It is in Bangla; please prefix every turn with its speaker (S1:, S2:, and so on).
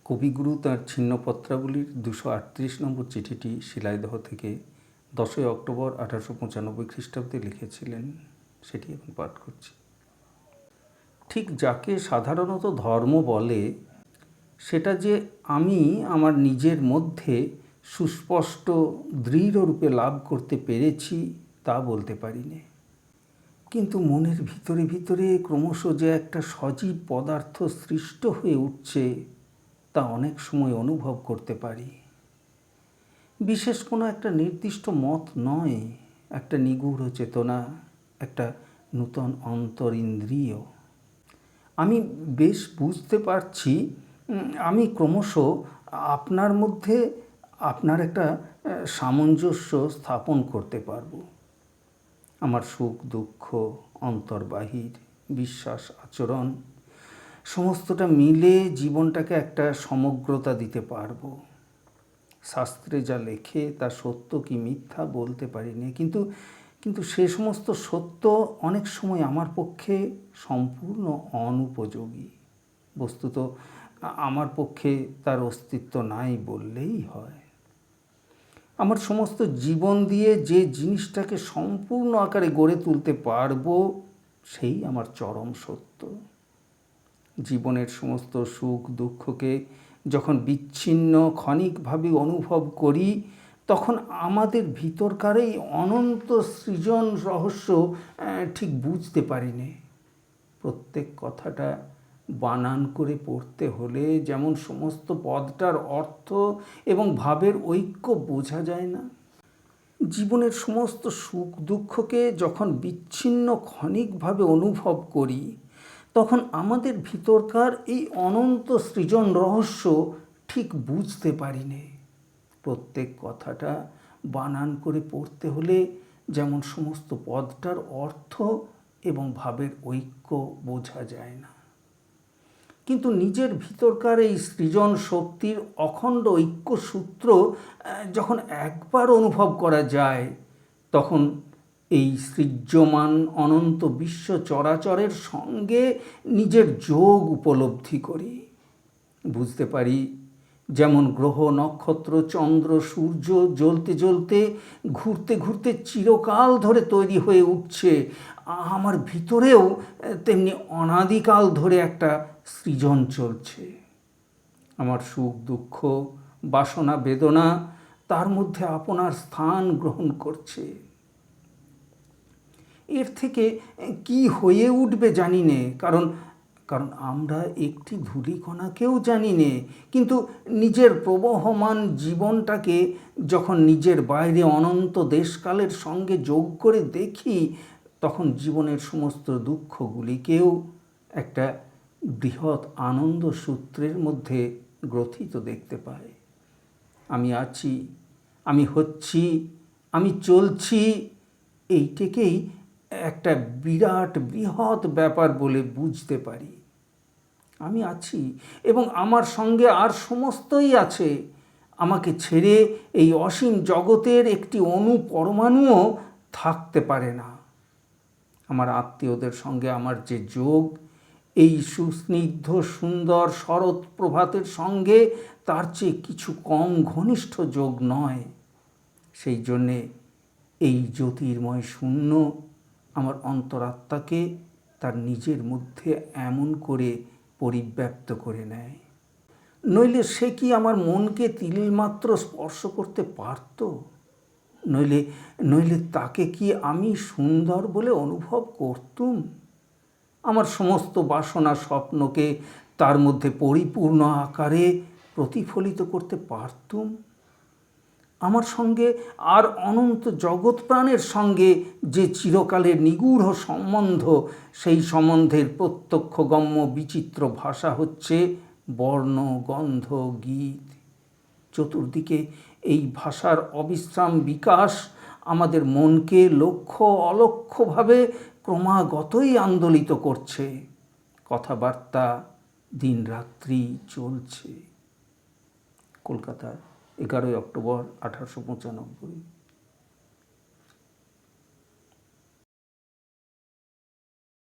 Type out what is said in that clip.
S1: কবিগুরু তাঁর ছিন্নপত্রাবলীর 238 নম্বর চিঠিটি শিলাইদহ থেকে 10 অক্টোবর 1895 খ্রিস্টাব্দে লিখেছিলেন। সেটি এখন পাঠ করছি। ঠিক যাকে সাধারণত ধর্ম বলে, সেটা যে আমি আমার নিজের মধ্যে সুস্পষ্ট দৃঢ়রূপে লাভ করতে পেরেছি তা বলতে পারি না। কিন্তু মনের ভিতরে ভিতরে ক্রমশ যে একটা সজীব পদার্থ সৃষ্ট হয়ে উঠছে তা অনেক সময় অনুভব করতে পারি। বিশেষ কোনো একটা নির্দিষ্ট মত নয়, একটা নিগূঢ় চেতনা, একটা নূতন অন্তরিন্দ্রিয়। আমি বেশ বুঝতে পারছি আমি ক্রমশ আপনার মধ্যে আপনার একটা সামঞ্জস্য স্থাপন করতে পারব। আমার সুখ দুঃখ, অন্তর্বাহির, বিশ্বাস আচরণ সমস্তটা মিলে জীবনটাকে একটা সমগ্রতা দিতে পারব। শাস্ত্রে যা লেখে তা সত্য কি মিথ্যা বলতে পারি না, কিন্তু সে সমস্ত সত্য অনেক সময় আমার পক্ষে সম্পূর্ণ অনুপযোগী। বস্তুত আমার পক্ষে তার অস্তিত্ব নাই বললেই হয়। আমার সমস্ত জীবন দিয়ে যে জিনিসটাকে সম্পূর্ণ আকারে গড়ে তুলতে পারবো সেই আমার চরম সত্য। জীবনের সমস্ত সুখ দুঃখকে যখন বিচ্ছিন্ন ক্ষণিকভাবে অনুভব করি, তখন আমাদের ভিতরকার এই অনন্ত সৃজন রহস্য ঠিক বুঝতে পারি না। প্রত্যেক কথাটা বানান করে পড়তে হলে যেমন সমস্ত পদটার অর্থ এবং ভাবের ঐক্য বোঝা যায় না, জীবনের সমস্ত সুখ দুঃখকে যখন বিচ্ছিন্ন ক্ষণিকভাবে অনুভব করি, তখন আমাদের ভিতরকার এই অনন্ত সৃজন রহস্য ঠিক বুঝতে পারি না। প্রত্যেক কথাটা বানান করে পড়তে হলে যেমন সমস্ত পদটার অর্থ এবং ভাবের ঐক্য বোঝা যায় না, কিন্তু নিজের ভিতরকার এই সৃজন শক্তির অখণ্ড ঐক্য সূত্র যখন একবার অনুভব করা যায়, তখন এই সৃজ্যমান অনন্ত বিশ্ব চরাচরের সঙ্গে নিজের যোগ উপলব্ধি করি। বুঝতে পারি যেমন গ্রহ নক্ষত্র চন্দ্র সূর্য জ্বলতে জ্বলতে ঘুরতে ঘুরতে চিরকাল ধরে তৈরি হয়ে উঠছে, আমার ভিতরেও তেমনি অনাদিকাল ধরে একটা সৃজন চলছে। আমার সুখ দুঃখ বাসনা বেদনা তার মধ্যে আপনার স্থান গ্রহণ করছে। এর থেকে কি হয়ে উঠবে জানি নে, কারণ আমরা একটি ধূলিকণাকেও জানি নে, কিন্তু নিজের প্রবহমান জীবনটাকে যখন নিজের বাইরে অনন্ত দেশকালের সঙ্গে যোগ করে দেখি, তখন জীবনের সমস্ত দুঃখগুলিকেও একটা বৃহৎ আনন্দ সূত্রের মধ্যে গ্রথিত দেখতে পাই। আমি আছি, আমি হচ্ছি, আমি চলছি, এইটাকেই একটা বিরাট বৃহৎ ব্যাপার বলে বুঝতে পারি। আমি আছি এবং আমার সঙ্গে আর সমস্তই আছে। আমাকে ছেড়ে এই অসীম জগতের একটি অণু পরমাণুও থাকতে পারে না। আমার আত্মীয়দের সঙ্গে আমার যে যোগ, এই সুস্নিগ্ধ সুন্দর শরৎ প্রভাতের সঙ্গে তার চেয়ে কিছু কম ঘনিষ্ঠ যোগ নয়। সেই জন্যে এই জ্যোতির্ময় শূন্য আমার অন্তরাত্মাকে তার নিজের মধ্যে এমন করে পরিব্যাপ্ত করে নেয়। নইলে সে কি আমার মনকে তিলমাত্র স্পর্শ করতে পারত? নইলে তাকে কি আমি সুন্দর বলে অনুভব করতুম? আমার সমস্ত বাসনা স্বপ্নকে তার মধ্যে পরিপূর্ণ আকারে প্রতিফলিত করতে পারতুম? আমার সঙ্গে আর অনন্ত জগৎ প্রাণের সঙ্গে যে চিরকালের নিগূঢ় সম্বন্ধ, সেই সম্বন্ধের প্রত্যক্ষগম্য বিচিত্র ভাষা হচ্ছে বর্ণ গন্ধ গীত। চতুর্দিকে এই ভাষার অবিশ্রাম বিকাশ আমাদের মনকে লক্ষ্য অলক্ষ্যভাবে ক্রমাগতই আন্দোলিত করছে। কথাবার্তা দিনরাত্রি চলছে। কলকাতা, 11 অক্টোবর 1895।